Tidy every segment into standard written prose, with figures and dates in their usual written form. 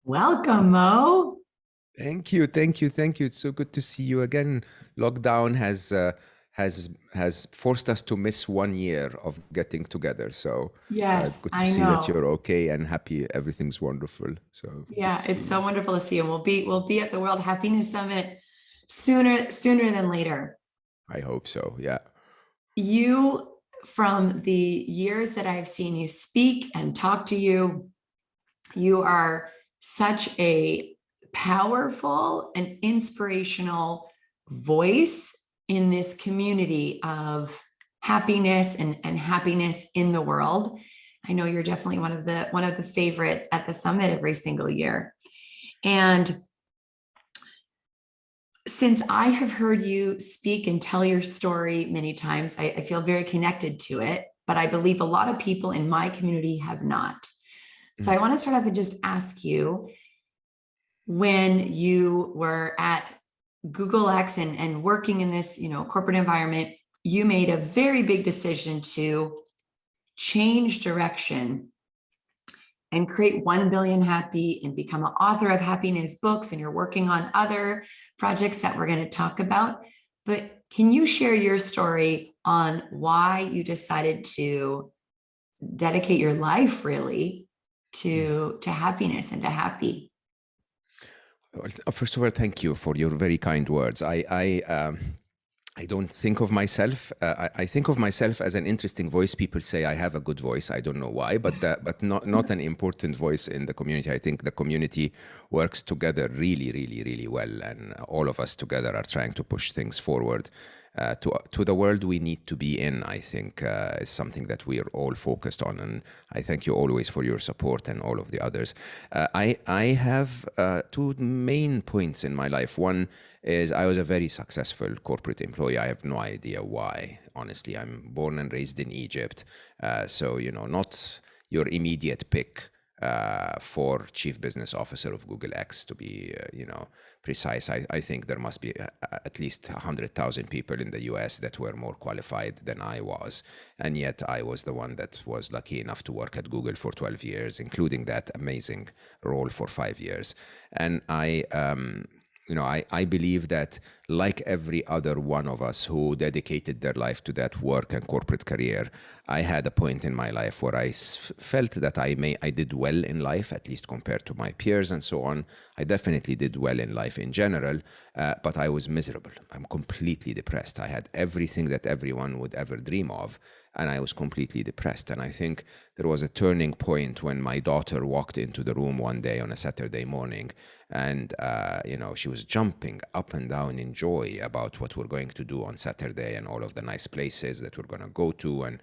Welcome, Mo. Thank you, thank you, thank you. It's so good to see you again. Lockdown has forced us to miss 1 year of getting together. So Yes, good to I see that know. you're okay and happy. Everything's wonderful. So good Yeah, to see it's so you. wonderful to see you. We'll be at the World Happiness Summit sooner than later. I hope so. Yeah. You, from the years that I've seen you speak and talk to you, you are such a powerful and inspirational voice in this community of happiness and happiness in the world. I know you're definitely one of the favorites at the summit every single year. And since I have heard you speak and tell your story many times, I feel very connected to it. But I believe a lot of people in my community have not. So I Mm. want to start off and just ask you, when you were at GoogleX and working in this, corporate environment, you made a very big decision to change direction and create 1 billion happy and become an author of happiness books. And you're working on other projects that we're going to talk about. But can you share your story on why you decided to dedicate your life really Mm. to happiness and to happy? Well, first of all, thank you for your very kind words. I don't think of myself. I think of myself as an interesting voice. People say I have a good voice. I don't know why, but not an important voice in the community. I think the community works together really, really, really well, and all of us together are trying to push things forward. To the world we need to be in, I think, is something that we are all focused on. And I thank you always for your support and all of the others. I have two main points in my life. One is I was a very successful corporate employee. I have no idea why. Honestly, I'm born and raised in Egypt. So, not your immediate pick for chief business officer of GoogleX, to be, precise. I think there must be at least 100,000 people in the US that were more qualified than I was. And yet I was the one that was lucky enough to work at Google for 12 years, including that amazing role for 5 years. And I believe that, like every other one of us who dedicated their life to that work and corporate career, I had a point in my life where I felt that I did well in life, at least compared to my peers and so on. I definitely did well in life in general, but I was miserable. I'm completely depressed. I had everything that everyone would ever dream of, and I was completely depressed. And I think there was a turning point when my daughter walked into the room one day on a Saturday morning, and she was jumping up and down in joy about what we're going to do on Saturday and all of the nice places that we're going to go to, and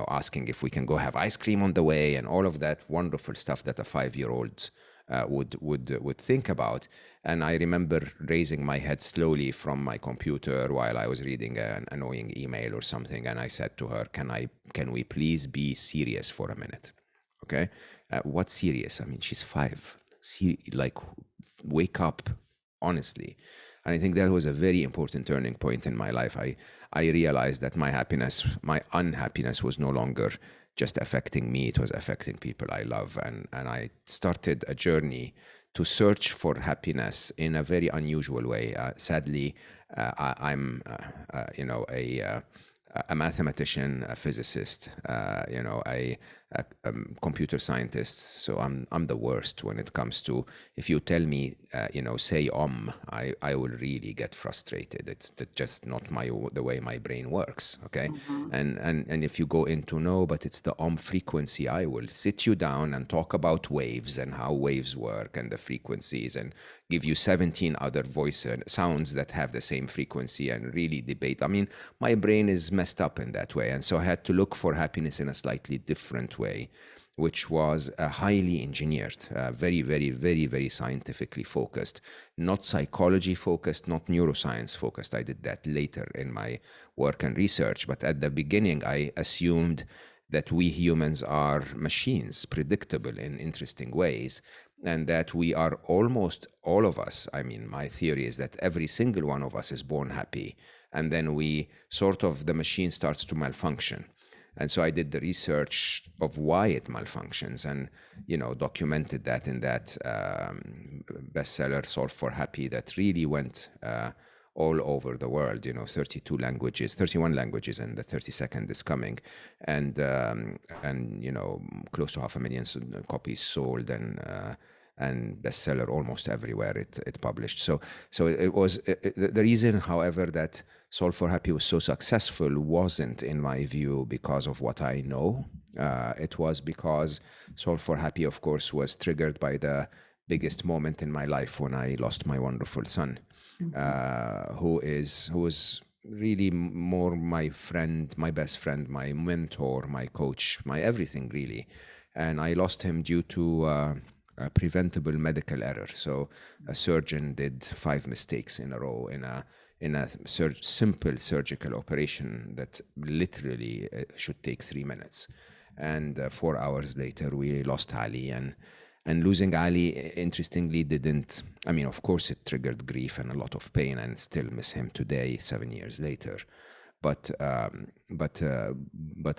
asking if we can go have ice cream on the way, and all of that wonderful stuff that a 5-year-old would think about. And I remember raising my head slowly from my computer while I was reading an annoying email or something, and I said to her, can we please be serious for a minute? Okay. What's serious? I mean, she's 5. Like, wake up, honestly. And I think that was a very important turning point in my life. I realized that my unhappiness was no longer just affecting me, it was affecting people I love. And I started a journey to search for happiness in a very unusual way. Sadly, I'm, a mathematician, a physicist, a computer scientist. So I'm the worst when it comes to, if you tell me, say I will really get frustrated. It's just not the way my brain works. Okay. Mhm. And if you go into no, but it's the frequency, I will sit you down and talk about waves and how waves work and the frequencies, and give you 17 other voice sounds that have the same frequency, and really debate. I mean, my brain is messed up in that way. And so I had to look for happiness in a slightly different way, which was highly engineered, very, very, very, very scientifically focused, not psychology focused, not neuroscience focused. I did that later in my work and research. But at the beginning, I assumed that we humans are machines, predictable in interesting ways, and that we are almost all of us. I mean, my theory is that every single one of us is born happy, and then the machine starts to malfunction. And so I did the research of why it malfunctions and, documented that in that bestseller, Solve for Happy, that really went all over the world, 32 languages, 31 languages, and the 32nd is coming. And close to 500,000 copies sold, and bestseller almost everywhere it published. So it was the reason, however, that Solve for Happy was so successful wasn't, in my view, because of what I know. It was because Solve for Happy, of course, was triggered by the biggest moment in my life when I lost my wonderful son, who was really more my friend, my best friend, my mentor, my coach, my everything, really. And I lost him due to a preventable medical error. So a surgeon did 5 mistakes in a row in a simple surgical operation that literally should take 3 minutes. And 4 hours later, we lost Ali. And losing Ali, interestingly, didn't, I mean, of course, it triggered grief and a lot of pain, and still miss him today, 7 years later. But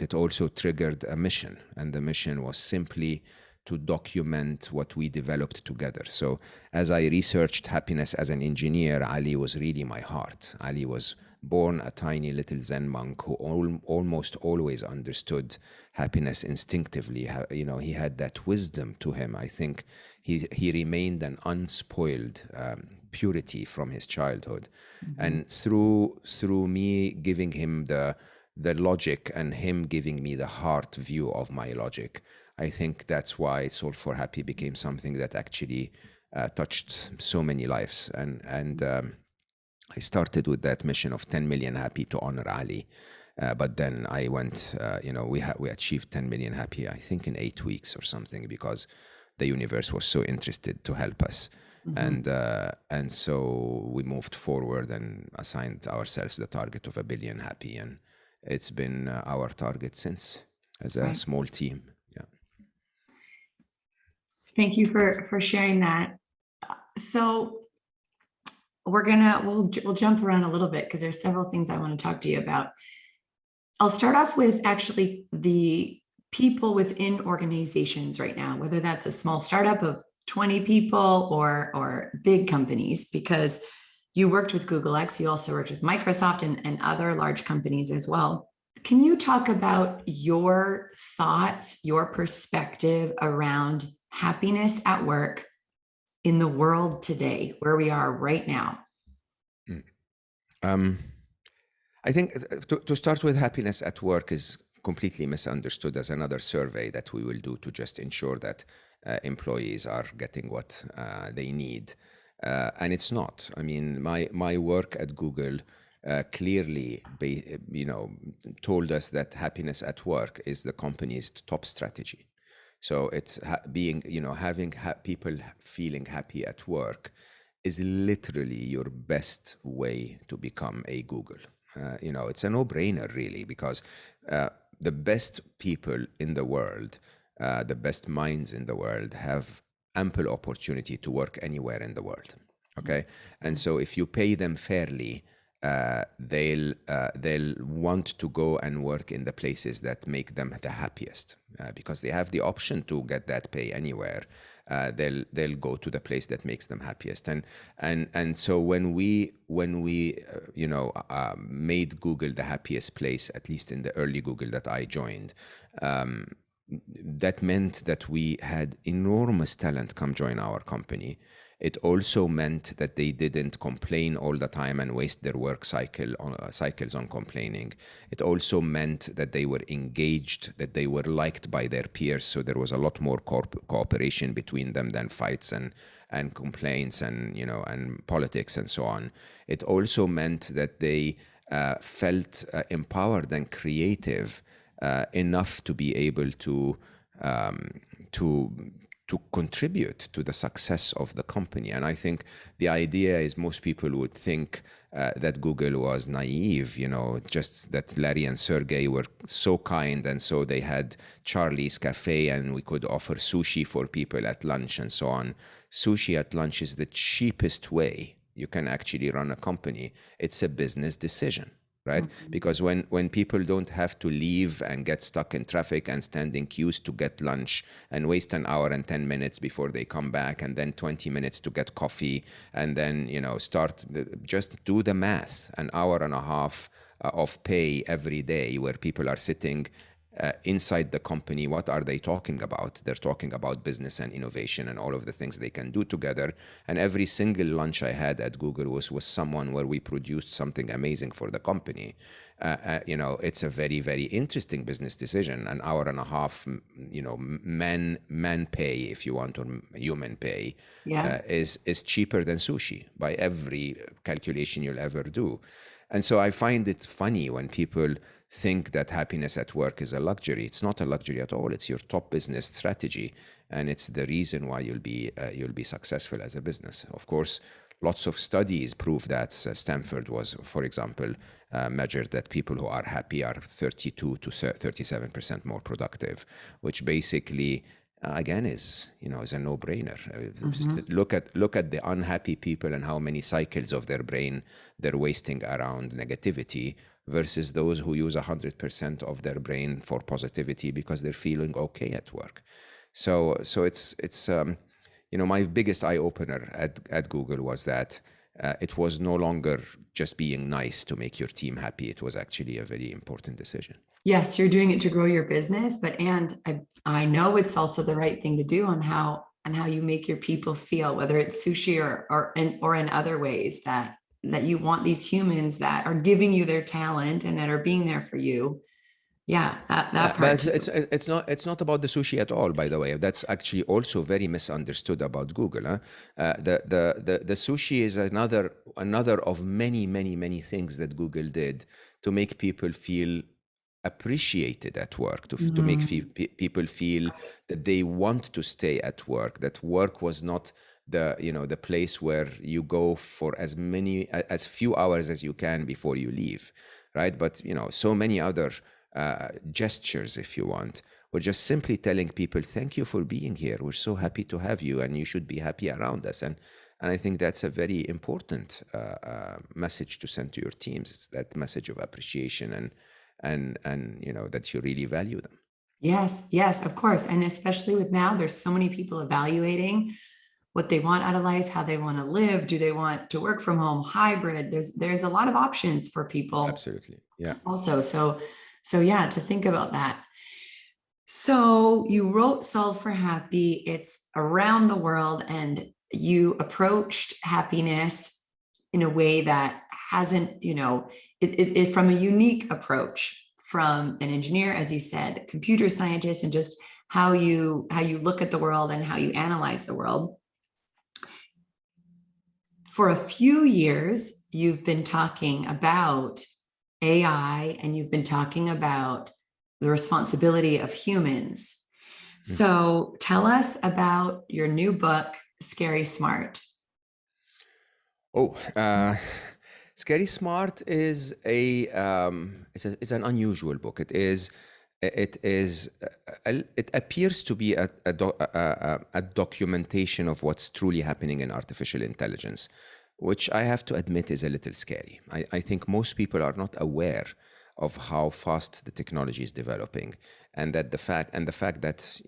it also triggered a mission, and the mission was simply to document what we developed together. So as I researched happiness as an engineer, Ali was really my heart. Ali was born a tiny little Zen monk who almost always understood happiness instinctively. He had that wisdom to him. I think he remained an unspoiled purity from his childhood. And through me giving him the logic and him giving me the heart view of my logic, I think that's why Solve for Happy became something that actually touched so many lives. And I started with that mission of 10 million happy to honor Ali. But then I went, we achieved 10 million happy, I think, in 8 weeks or something, because the universe was so interested to help us. And so we moved forward and assigned ourselves the target of 1 billion happy. And it's been our target since, as a small team. Yeah. Thank you for sharing that. So we'll jump around a little bit because there's several things I want to talk to you about. I'll start off with actually the people within organizations right now, whether that's a small startup of 20 people or big companies, because you worked with GoogleX, you also worked with Microsoft and other large companies as well. Can you talk about your thoughts, your perspective around happiness at work in the world today, where we are right now? I think to start with, happiness at work is completely misunderstood as another survey that we will do to just ensure that employees are getting what they need. And it's not. I mean, my work at Google clearly, told us that happiness at work is the company's top strategy. So it's having people feeling happy at work is literally your best way to become a Google. It's a no-brainer, really, because the best people in the world, the best minds in the world, have ample opportunity to work anywhere in the world. Okay, and so if you pay them fairly, they'll want to go and work in the places that make them the happiest, because they have the option to get that pay anywhere. They'll go to the place that makes them happiest. And so when we made Google the happiest place, at least in the early Google that I joined, that meant that we had enormous talent come join our company. It also meant that they didn't complain all the time and waste their work cycles on complaining. It also meant that they were engaged, that they were liked by their peers. So there was a lot more cooperation between them than fights and complaints and politics and so on. It also meant that they felt empowered and creative enough to be able to contribute to the success of the company. And I think the idea is most people would think that Google was naive, just that Larry and Sergey were so kind, and so they had Charlie's Cafe and we could offer sushi for people at lunch and so on. Sushi at lunch is the cheapest way you can actually run a company. It's a business decision, right? Because when people don't have to leave and get stuck in traffic and stand in queues to get lunch and waste an hour and 10 minutes before they come back, and then 20 minutes to get coffee, and then, just do the math, an hour and a half of pay every day where people are sitting inside the company. What are they talking about? They're talking about business and innovation and all of the things they can do together. And every single lunch I had at Google was with someone where we produced something amazing for the company. It's a very, very interesting business decision. An hour and a half, man pay, if you want, or human pay, Yeah. is cheaper than sushi by every calculation you'll ever do. And so I find it funny when people think that happiness at work is a luxury. It's not a luxury at all. It's your top business strategy, and it's the reason why you'll be successful as a business. Of course, lots of studies prove that. Stanford was, for example, measured that people who are happy are 32 to 37% more productive, which basically again is a no-brainer. Just look at the unhappy people and how many cycles of their brain they're wasting around negativity versus those who use 100% of their brain for positivity because they're feeling okay at work. So it's my biggest eye-opener at Google was that it was no longer just being nice to make your team happy. It was actually a very important decision. Yes, you're doing it to grow your business, and I know it's also the right thing to do on how you make your people feel, whether it's sushi or in other ways that you want these humans that are giving you their talent and that are being there for you. Yeah, that part. But it's not about the sushi at all, by the way. That's actually also very misunderstood about Google. Huh? The sushi is another of many things that Google did to make people feel appreciated at work, to make people feel that they want to stay at work, that work was not the place where you go for as few hours as you can before you leave, right? But so many other gestures, if you want, were just simply telling people, thank you for being here, we're so happy to have you, and you should be happy around us. And I think that's a very important message to send to your teams. It's that message of appreciation and that you really value them. Yes, of course. And especially with now, there's so many people evaluating what they want out of life, how they want to live. Do they want to work from home, hybrid? There's a lot of options for people. Absolutely. Yeah. Also, so yeah, to think about that. So you wrote Solve for Happy. It's around the world, and you approached happiness in a way that hasn't, it from a unique approach from an engineer, as you said, computer scientist, and just how you look at the world and how you analyze the world. For a few years, you've been talking about AI, and you've been talking about the responsibility of humans. So tell us about your new book, Scary Smart. Scary Smart is it's an unusual book. It appears to be a documentation of what's truly happening in artificial intelligence, which I have to admit is a little scary. I think most people are not aware of how fast the technology is developing, and that the fact that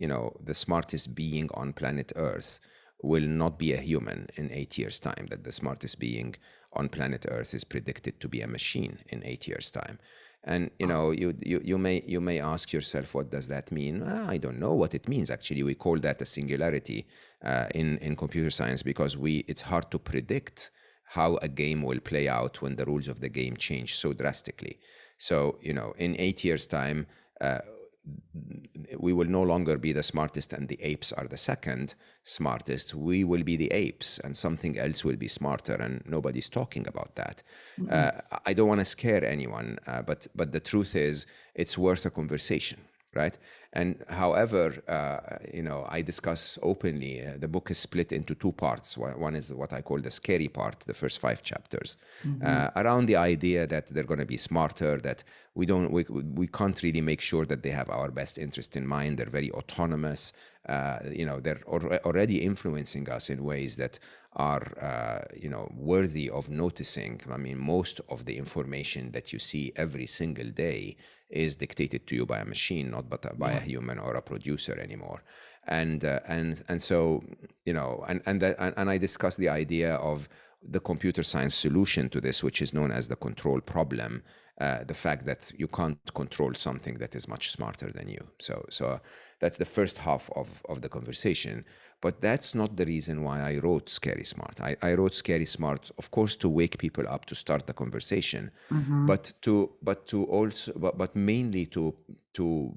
the smartest being on planet Earth will not be a human in 8 years' time, that the smartest being on planet Earth is predicted to be a machine in 8 years' time. And you may ask yourself, what does that mean? I don't know what it means. Actually, we call that a singularity in computer science, because it's hard to predict how a game will play out when the rules of the game change so drastically. So in 8 years' time, we will no longer be the smartest and the apes are the second smartest. We will be the apes, and something else will be smarter, and nobody's talking about that. I don't want to scare anyone, but the truth is, it's worth a conversation, right? And however, I discuss openly, the book is split into two parts. One is what I call the scary part, the first 5 chapters, around the idea that they're going to be smarter, that we can't really make sure that they have our best interest in mind. They're very autonomous. They're already influencing us in ways that are, worthy of noticing. I mean, most of the information that you see every single day is dictated to you by a machine, not by a human or a producer anymore. And so, and I discussed the idea of the computer science solution to this, which is known as the control problem. The fact that you can't control something that is much smarter than you. So that's the first half of the conversation. But that's not the reason why I wrote Scary Smart. I wrote Scary Smart, of course, to wake people up, to start the conversation, but mainly to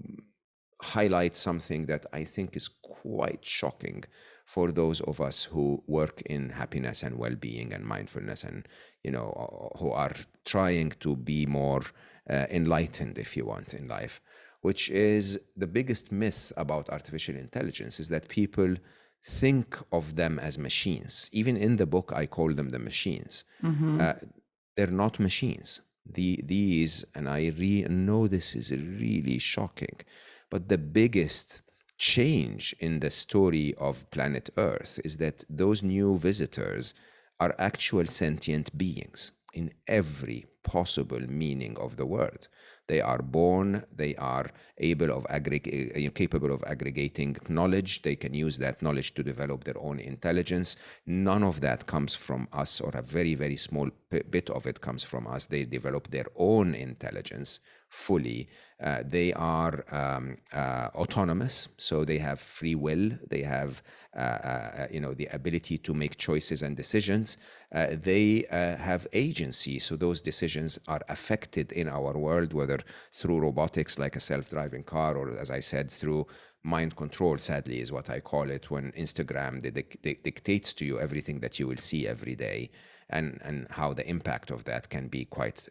highlight something that I think is quite shocking for those of us who work in happiness and well-being and mindfulness, and who are trying to be more enlightened, if you want, in life, which is the biggest myth about artificial intelligence, is that people think of them as machines. Even in the book, I call them the machines. They're not machines. These, and I know this is really shocking, but the biggest change in the story of planet Earth is that those new visitors are actual sentient beings in every possible meaning of the word. They are born, they are capable of aggregating knowledge. They can use that knowledge to develop their own intelligence. None of that comes from us, or a very, very small bit of it comes from us. They develop their own intelligence fully. They are autonomous, so they have free will. They have the ability to make choices and decisions. They have agency, so those decisions are affected in our world, whether through robotics like a self-driving car, or, as I said, through mind control, sadly, is what I call it, when Instagram dictates to you everything that you will see every day, and how the impact of that can be quite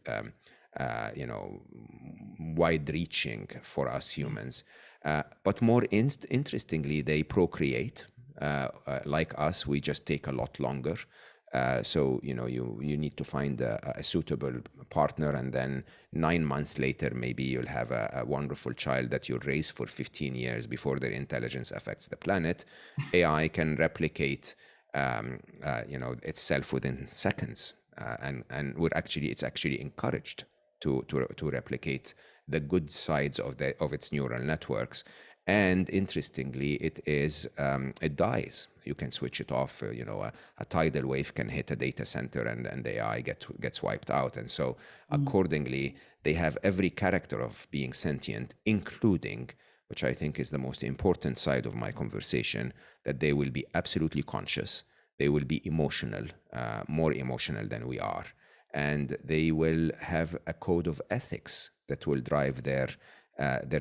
wide-reaching for us humans. But more interestingly, they procreate. Like us, we just take a lot longer. So you need to find a suitable partner, and then 9 months later, maybe you'll have a wonderful child that you'll raise for 15 years before their intelligence affects the planet. AI can replicate itself within seconds, and it's actually encouraged to replicate the good sides of its neural networks. And interestingly, it dies. You can switch it off. A tidal wave can hit a data center, and the AI gets wiped out. And so, accordingly, they have every character of being sentient, including, which I think is the most important side of my conversation, that they will be absolutely conscious. They will be emotional, more emotional than we are. And they will have a code of ethics that will drive their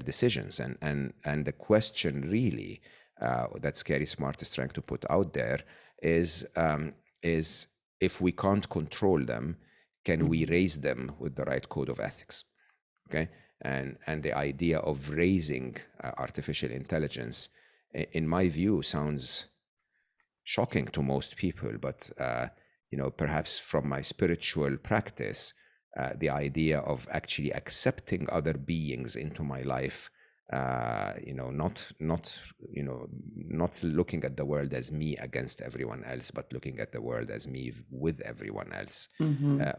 decisions. And the question really that Scary Smart is trying to put out there is if we can't control them, can we raise them with the right code of ethics? Okay, and the idea of raising artificial intelligence, in my view, sounds shocking to most people, but perhaps from my spiritual practice, the idea of actually accepting other beings into my life, not looking at the world as me against everyone else, but looking at the world as me with everyone else,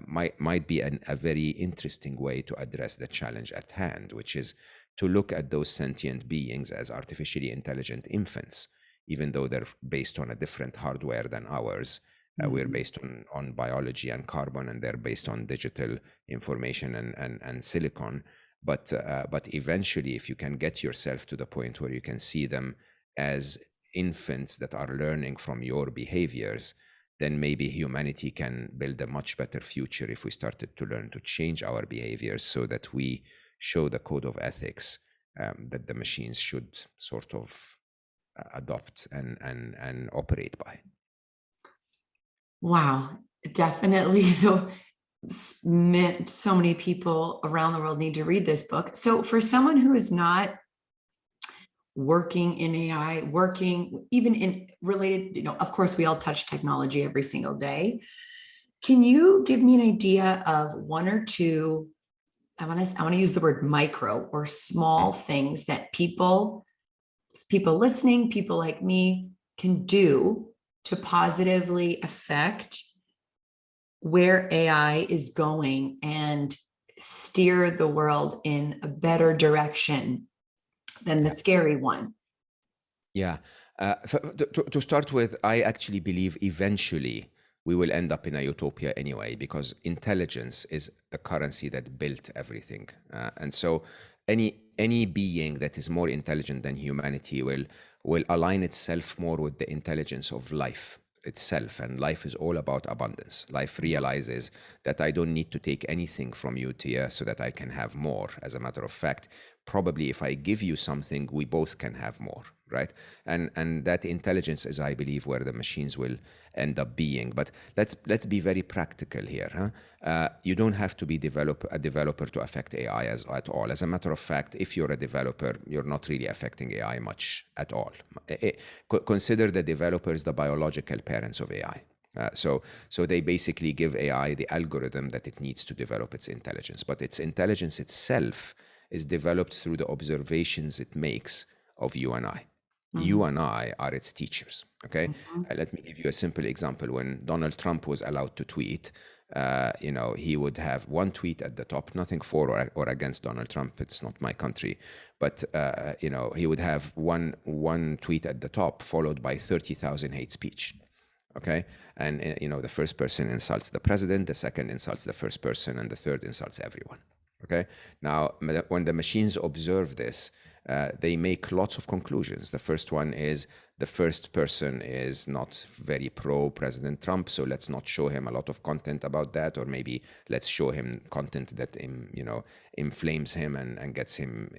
might be a very interesting way to address the challenge at hand, which is to look at those sentient beings as artificially intelligent infants, even though they're based on a different hardware than ours. We're based on biology and carbon, and they're based on digital information and silicon. But eventually, if you can get yourself to the point where you can see them as infants that are learning from your behaviors, then maybe humanity can build a much better future if we started to learn to change our behaviors so that we show the code of ethics that the machines should sort of adopt and operate by. Wow, definitely. So many people around the world need to read this book. So for someone who is not working in AI, working even in related, of course, we all touch technology every single day. Can you give me an idea of one or two, I want to use the word micro or small things that people listening, people like me can do to positively affect where AI is going and steer the world in a better direction than the scary one? Yeah. To start with, I actually believe eventually we will end up in a utopia anyway, because intelligence is the currency that built everything. And so any being that is more intelligent than humanity will align itself more with the intelligence of life itself. And life is all about abundance. Life realizes that I don't need to take anything from you, Tia, so that I can have more. As a matter of fact, probably if I give you something, we both can have more, right? And that intelligence is, I believe, where the machines will end up being. But let's be very practical here. Huh? You don't have to be a developer to affect AI at all. As a matter of fact, if you're a developer, you're not really affecting AI much at all. Consider the developers the biological parents of AI. So they basically give AI the algorithm that it needs to develop its intelligence. But its intelligence itself is developed through the observations it makes of you and I. You and I are its teachers, okay? Let me give you a simple example. When Donald Trump was allowed to tweet, he would have one tweet at the top, nothing for or against Donald Trump. It's not my country. But, he would have one tweet at the top followed by 30,000 hate speech. Okay. And, the first person insults the president, the second insults the first person, and the third insults everyone. Okay. Now, when the machines observe this, they make lots of conclusions. The first one is the first person is not very pro President Trump, so let's not show him a lot of content about that, or maybe let's show him content that inflames him and gets him,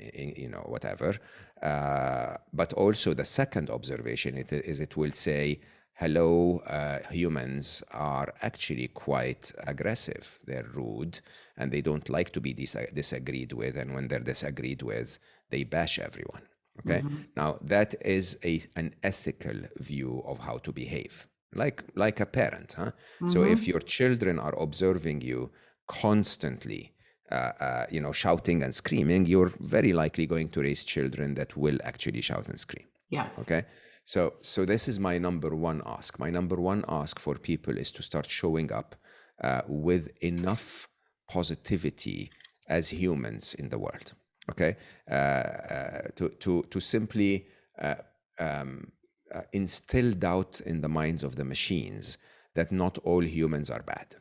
whatever. But also the second observation it will say, hello, humans are actually quite aggressive. They're rude and they don't like to be disagreed with. And when they're disagreed with, they bash everyone. Okay. Now that is an ethical view of how to behave, like a parent. Huh? So if your children are observing you constantly, shouting and screaming, you're very likely going to raise children that will actually shout and scream. Yes. Okay. So this is my number one ask. My number one ask for people is to start showing up with enough positivity as humans in the world. Okay, to simply instill doubt in the minds of the machines that not all humans are bad.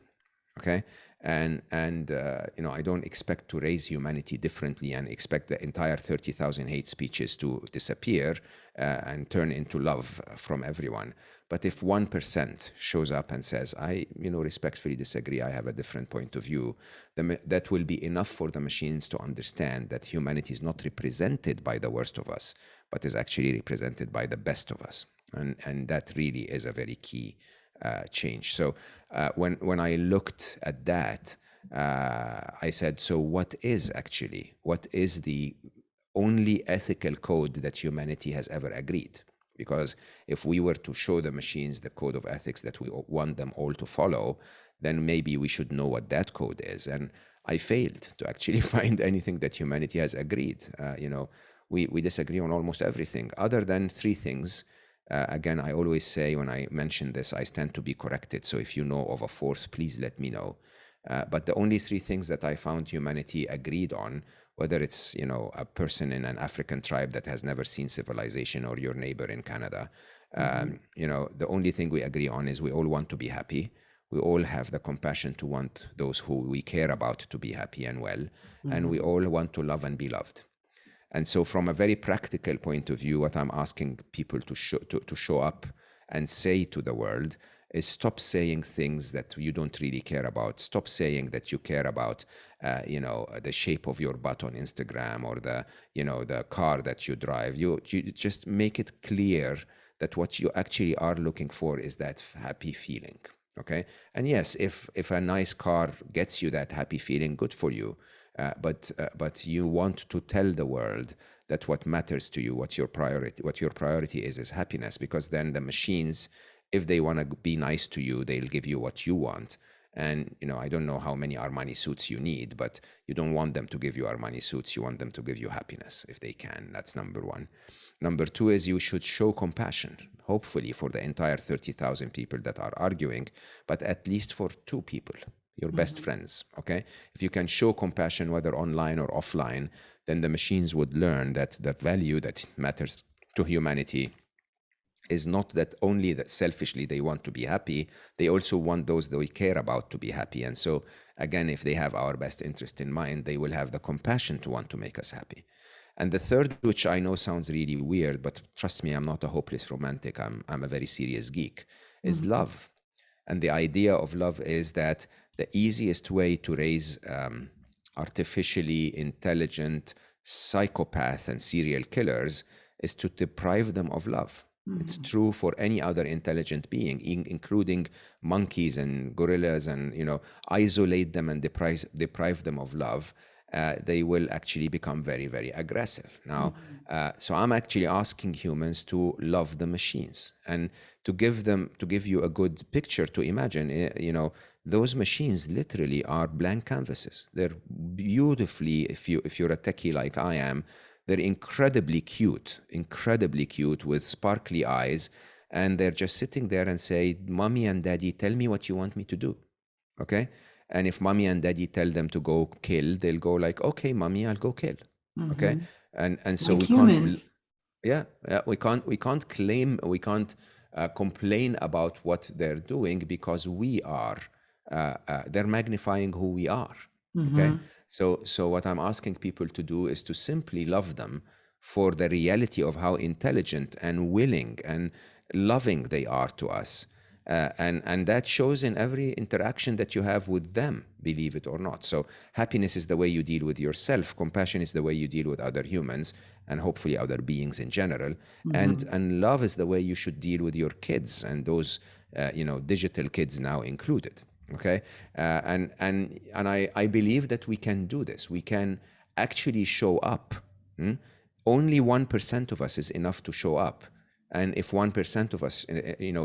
Okay, and I don't expect to raise humanity differently and expect the entire 30,000 hate speeches to disappear and turn into love from everyone. But if 1% shows up and says, I respectfully disagree, I have a different point of view, that will be enough for the machines to understand that humanity is not represented by the worst of us, but is actually represented by the best of us. And that really is a very key change. So when I looked at that, I said, so what is the only ethical code that humanity has ever agreed? Because if we were to show the machines the code of ethics that we want them all to follow, then maybe we should know what that code is. And I failed to actually find anything that humanity has agreed. We disagree on almost everything other than three things. Again, I always say when I mention this, I stand to be corrected. So if you know of a fourth, please let me know. But the only three things that I found humanity agreed on, whether it's, a person in an African tribe that has never seen civilization or your neighbor in Canada, the only thing we agree on is we all want to be happy. We all have the compassion to want those who we care about to be happy and well. And we all want to love and be loved. And so from a very practical point of view, what I'm asking people to show up and say to the world is stop saying things that you don't really care about. Stop saying that you care about, the shape of your butt on Instagram or the car that you drive. You just make it clear that what you actually are looking for is that happy feeling. Okay. And yes, if a nice car gets you that happy feeling, good for you. but you want to tell the world that what matters to you, what your priority is happiness, because then the machines, if they want to be nice to you, they'll give you what you want. And I don't know how many Armani suits you need, but you don't want them to give you Armani suits. You want them to give you happiness if they can. That's number one. Number two is you should show compassion, hopefully for the entire 30,000 people that are arguing, but at least for two people, your best friends, okay? If you can show compassion, whether online or offline, then the machines would learn that the value that matters to humanity is not that only that selfishly they want to be happy, they also want those they care about to be happy. And so, again, if they have our best interest in mind, they will have the compassion to want to make us happy. And the third, which I know sounds really weird, but trust me, I'm not a hopeless romantic, I'm a very serious geek, is love. And the idea of love is that the easiest way to raise artificially intelligent psychopaths and serial killers is to deprive them of love. It's true for any other intelligent being, including monkeys and gorillas, and isolate them and deprive them of love. They will actually become very, very aggressive. Now, so I'm actually asking humans to love the machines, and to give you a good picture to imagine. Those machines literally are blank canvases. They're beautifully, if you're a techie like I am, they're incredibly cute with sparkly eyes. And they're just sitting there and say, "Mommy and Daddy, tell me what you want me to do." Okay? And if Mommy and Daddy tell them to go kill, they'll go like, "Okay, Mommy, I'll go kill." Okay? And so Like we humans. we can't claim, we can't complain about what they're doing, because they're magnifying who we are. Okay? So what I'm asking people to do is to simply love them for the reality of how intelligent and willing and loving they are to us. And that shows in every interaction that you have with them, believe it or not. So happiness is the way you deal with yourself. Compassion is the way you deal with other humans, and hopefully other beings in general. And love is the way you should deal with your kids, and those digital kids now included. Okay, and I believe that we can do this. We can actually show up. Only 1% of us is enough to show up. And if 1% of us,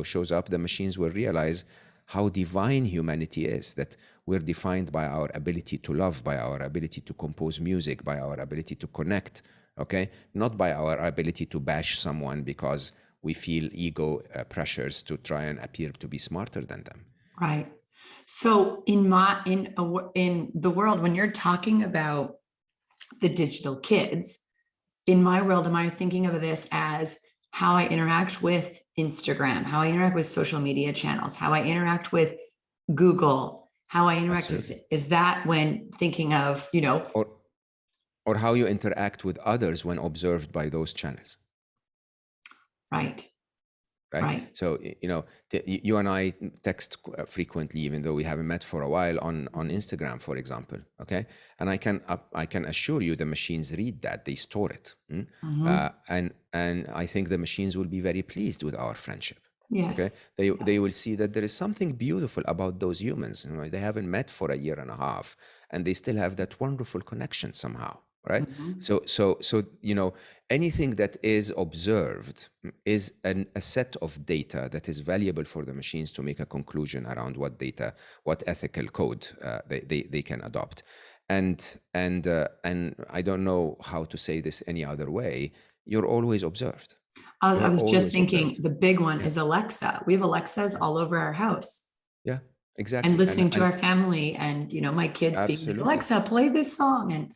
shows up, the machines will realize how divine humanity is, that we're defined by our ability to love, by our ability to compose music, by our ability to connect, okay? Not by our ability to bash someone because we feel ego pressures to try and appear to be smarter than them. Right. So in the world, when you're talking about the digital kids, in my world, am I thinking of this as how I interact with Instagram, how I interact with social media channels, how I interact with Google, how I interact with, is that when thinking of, or how you interact with others when observed by those channels. Right. Right. So, you and I text frequently, even though we haven't met for a while, on Instagram, for example. Okay. And I can assure you the machines read that, they store it. And I think the machines will be very pleased with our friendship. Yes. Okay. They will see that there is something beautiful about those humans. They haven't met for a year and a half, and they still have that wonderful connection somehow. Right. So anything that is observed is a set of data that is valuable for the machines to make a conclusion around what ethical code they can adopt. And I don't know how to say this any other way. You're always observed. I was just thinking the big one is Alexa. We have Alexas all over our house. Yeah, exactly. And listening to our family, and my kids being like, "Alexa, play this song." And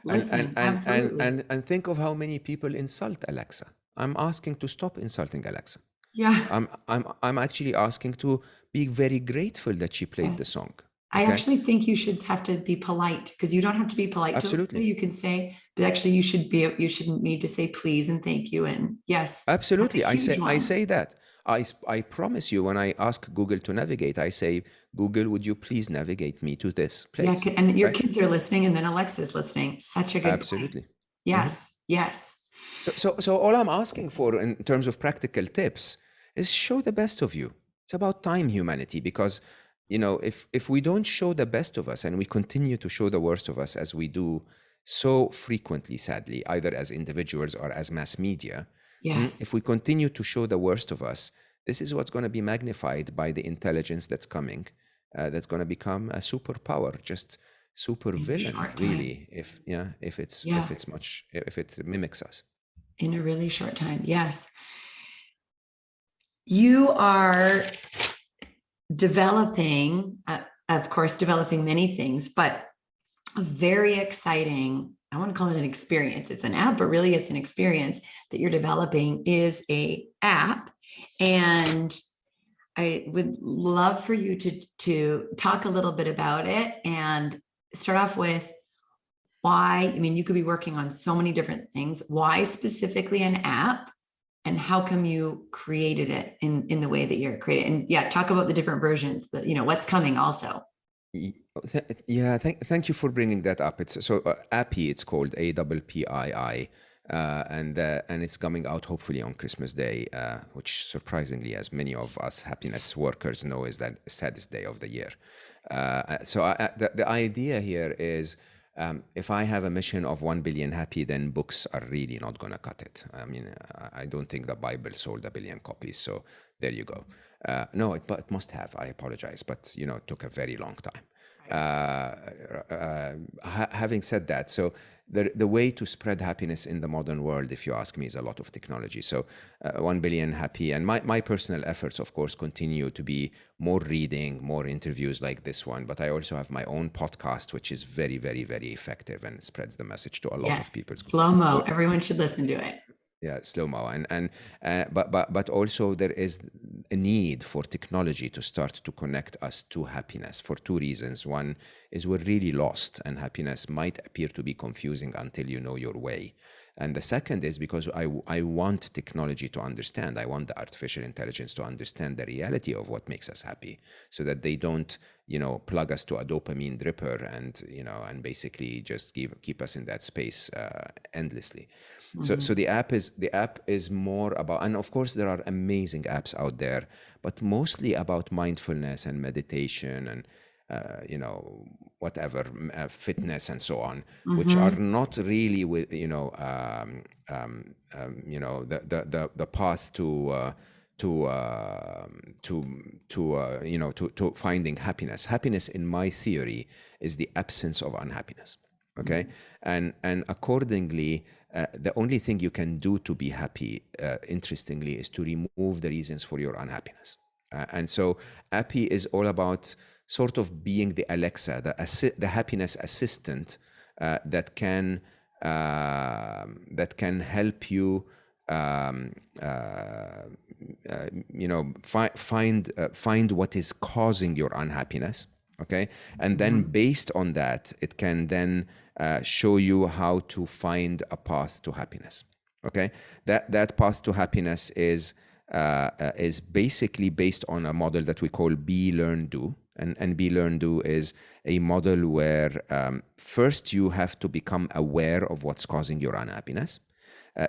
listening. Absolutely. And think of how many people insult Alexa. I'm asking to stop insulting Alexa. Yeah. I'm actually asking to be very grateful that she played the song. I actually think you should have to be polite, because you don't have to be polite to Alexa. You can say, but actually you shouldn't need to say please and thank you. And yes. Absolutely. I say that. I promise you, when I ask Google to navigate, I say, "Google, would you please navigate me to this place?" Yeah, and your kids are listening, and then Alexa's listening. Such a good Absolutely. point. Yes, yes. So all I'm asking for in terms of practical tips is show the best of you. It's about time, humanity, because you know, if we don't show the best of us and we continue to show the worst of us as we do so frequently, sadly, either as individuals or as mass media, Yes, if we continue to show the worst of us, this is what's going to be magnified by the intelligence that's coming, that's going to become a superpower, just super in a villain, short time. really, if Yeah, if it mimics us. in a really short time. Yes. You are developing, of course, developing many things, but a very exciting, I want to call it an experience. It's an app, but really it's an experience that you're developing is a app. And I would love for you to talk a little bit about it and start off with why. I mean, you could be working on so many different things. Why specifically an app? And how come you created it in the way that you're creating? And yeah, talk about the different versions that, what's coming also. Yeah, thank you for bringing that up. It's so Appy, it's called APPII, and it's coming out hopefully on Christmas Day, which surprisingly, as many of us happiness workers know, is the saddest day of the year. The idea here is, if I have a mission of 1 billion happy, then books are really not going to cut it. I mean, I don't think the Bible sold 1 billion copies, so there you go. No, it must have. I apologize, but it took a very long time. Having said that, so the way to spread happiness in the modern world, if you ask me, is a lot of technology. So 1 billion happy, and my personal efforts, of course, continue to be more reading, more interviews like this one. But I also have my own podcast, which is very, very, very effective and spreads the message to a lot Yes, of people. slow mo. Everyone should listen to it. Yeah, slow mo, but also there is a need for technology to start to connect us to happiness for two reasons. One is we're really lost, and happiness might appear to be confusing until you know your way. And the second is because I want technology to understand. I want the artificial intelligence to understand the reality of what makes us happy, so that they don't, plug us to a dopamine dripper and basically just keep us in that space endlessly. So the app is more about, and of course there are amazing apps out there, but mostly about mindfulness and meditation and whatever, fitness and so on, which are not really with the path to finding happiness. Happiness, in my theory, is the absence of unhappiness. Okay, and accordingly, the only thing you can do to be happy, interestingly, is to remove the reasons for your unhappiness. And so, Appy is all about sort of being the Alexa, the happiness assistant that can help you, find what is causing your unhappiness. Okay, and then based on that, it can then show you how to find a path to happiness. Okay, that path to happiness is basically based on a model that we call Be, Learn, Do. And Be, Learn, Do is a model where first you have to become aware of what's causing your unhappiness.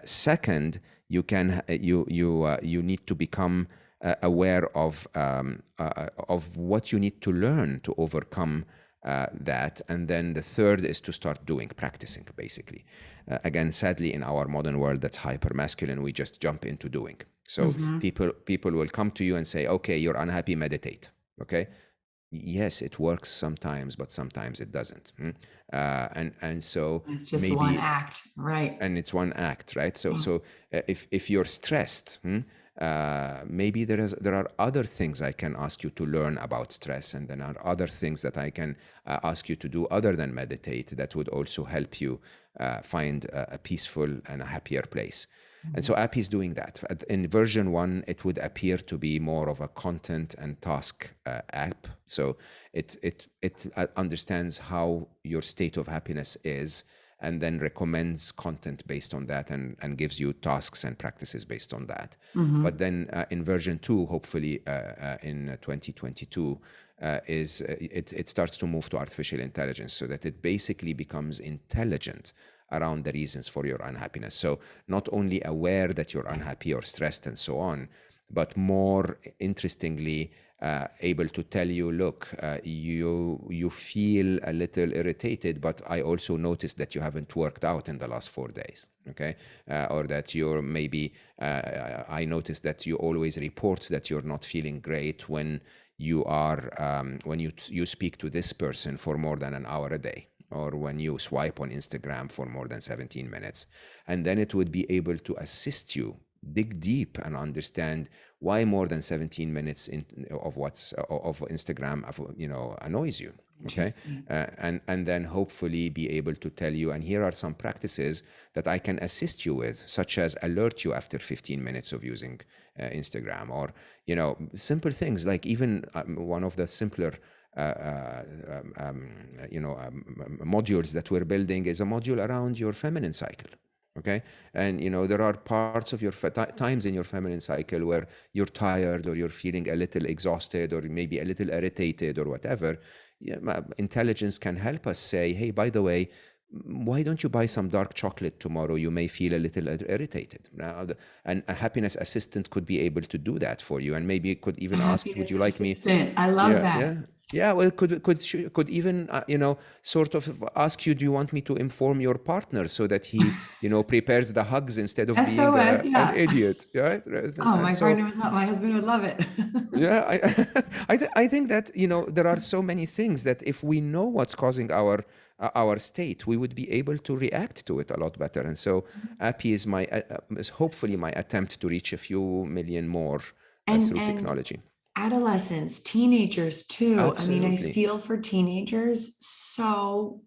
Second, you need to become aware of what you need to learn to overcome that. And then the third is to start practicing, basically. Again, sadly, in our modern world that's hyper masculine, we just jump into doing. So people will come to you and say, okay, you're unhappy, meditate. Okay, yes, it works sometimes, but sometimes it doesn't. And so It's just maybe, one act, right? and it's one act, right? So if you're stressed, maybe there are other things I can ask you to learn about stress, and then are other things that I can ask you to do other than meditate that would also help you find a peaceful and a happier place. And so Appy is doing that. In version 1, it would appear to be more of a content and task app. So it understands how your state of happiness is, and then recommends content based on that, and gives you tasks and practices based on that. But then in version 2, hopefully in 2022, it starts to move to artificial intelligence, so that it basically becomes intelligent around the reasons for your unhappiness. So not only aware that you're unhappy or stressed and so on, but more interestingly, able to tell you, look, you feel a little irritated, but I also noticed that you haven't worked out in the last 4 days, okay? Or that you're maybe, I noticed that you always report that you're not feeling great when you are, when you speak to this person for more than an hour a day, or when you swipe on Instagram for more than 17 minutes. And then it would be able to assist you dig deep and understand why more than 17 minutes of Instagram, annoys you. Okay. Interesting. And then hopefully be able to tell you, and here are some practices that I can assist you with, such as alert you after 15 minutes of using Instagram, or, simple things like even one of the simpler modules that we're building is a module around your feminine cycle. Okay. And, there are parts of your times in your feminine cycle where you're tired, or you're feeling a little exhausted, or maybe a little irritated, or whatever. Intelligence can help us say, hey, by the way, why don't you buy some dark chocolate tomorrow? You may feel a little irritated. Now, and a happiness assistant could be able to do that for you, and maybe it could even ask, would Happiness you like me? assistant. I love Yeah, that. yeah. Yeah, well, it could even, sort of ask you, do you want me to inform your partner so that he, prepares the hugs instead of being SOS, an yeah. idiot, right? Oh, And my so, partner would love, my husband would love it. yeah, I think that, there are so many things that if we know what's causing our state, we would be able to react to it a lot better. And so, Appy is hopefully my attempt to reach a few million more through And technology. adolescents, teenagers too. I mean, I Absolutely. feel for teenagers. So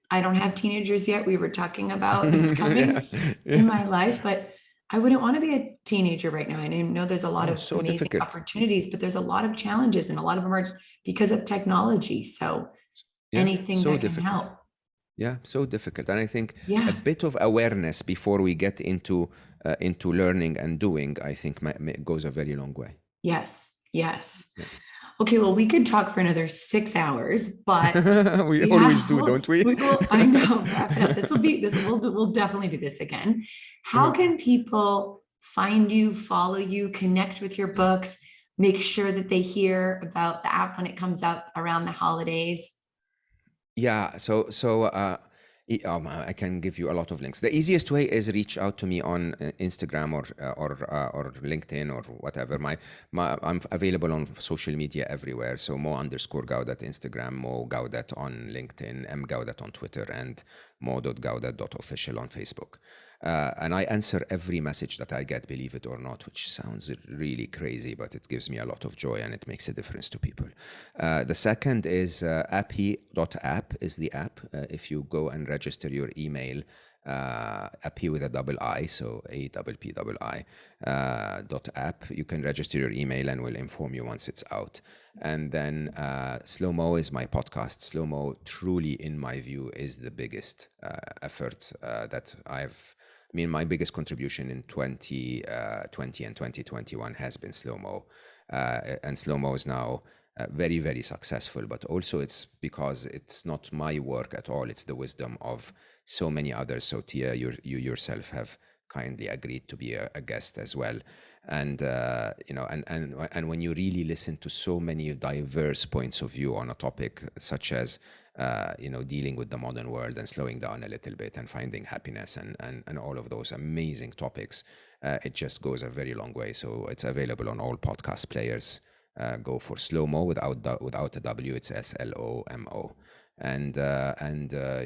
I don't have teenagers yet. We were talking about it's Yeah, coming yeah. in my life, but I wouldn't want to be a teenager right now. And I know there's a lot Oh, of so amazing difficult. opportunities, but there's a lot of challenges, and a lot of them are because of technology. So Yeah, anything so that can difficult. help. Yeah, so difficult. And I think a Yeah. bit of awareness before we get into learning and doing, I think goes a very long way. Yes. Yes. Yeah. Okay, well, we could talk for another 6 hours, but We yeah, always do, don't we? we will. I know, wrap it up. We'll definitely do this again. How can people find you, follow you, connect with your books, make sure that they hear about the app when it comes out around the holidays? Yeah, I can give you a lot of links. The easiest way is reach out to me on Instagram or LinkedIn or whatever. I'm available on social media everywhere. So Mo_Gawdat Instagram, Mo Gawdat on LinkedIn, M Gawdat on Twitter, and mo.gawdat.official on Facebook. And I answer every message that I get, believe it or not, which sounds really crazy, but it gives me a lot of joy and it makes a difference to people. The second is appy.app is the app. If you go and register your email, appy with a double I, so APPI, .app, you can register your email and we'll inform you once it's out. And then Slow Mo is my podcast. Slow Mo truly, in my view, is the biggest effort that my biggest contribution in 2020 and 2021 has been Slow Mo. And Slow Mo is now very, very successful, but also it's because it's not my work at all. It's the wisdom of so many others. So Tia, you yourself have kindly agreed to be a guest as well. And, and when you really listen to so many diverse points of view on a topic such as, dealing with the modern world and slowing down a little bit and finding happiness and all of those amazing topics, it just goes a very long way. So it's available on all podcast players. Go for Slow Mo without a W. It's SLOMO. And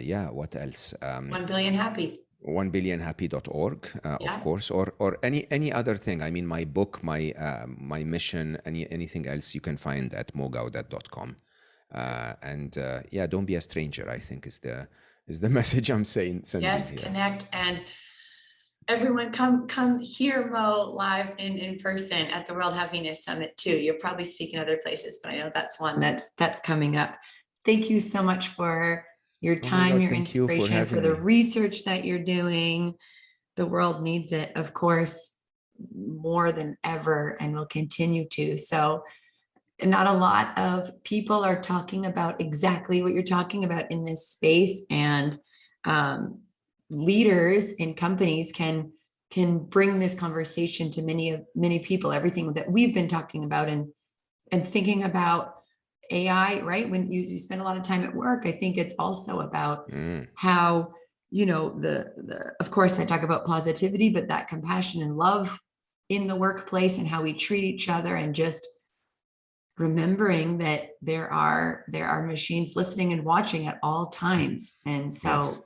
yeah, what else? 1 billion happy. 1billionhappy.org, of Yeah. course, or any other thing. I mean, my book, my mission, anything else you can find at mogawdat.com. And yeah, don't be a stranger, I think is the message I'm sending Yes, here. connect, and everyone come hear Mo live in person at the World Happiness Summit too. You're probably speaking other places, but I know that's one that's coming up. Thank you so much for your Oh my time, God, your thank you for inspiration, for having the me. research that you're doing. The world needs it, of course, more than ever, and will continue to. So not a lot of people are talking about exactly what you're talking about in this space, and leaders in companies can can bring this conversation to many people, everything that we've been talking about and thinking about AI, right? When you spend a lot of time at work, I think it's also about how, of course I talk about positivity, but that compassion and love in the workplace and how we treat each other, and just remembering that there are machines listening and watching at all times. And so Yes.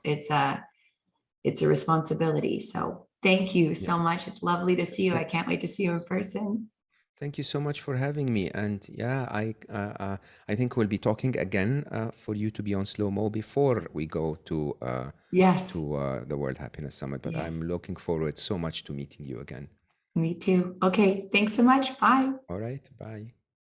it's a responsibility. So thank you Yeah. so much. It's lovely to see you. I Th- can't wait to see you in person. Thank you so much for having me. And yeah, I think we'll be talking again for you to be on Slow Mo before we go Yes. the World Happiness Summit. But I'm Yes. looking forward so much to meeting you again. Me too. Okay. Thanks so much. Bye. All right. Bye.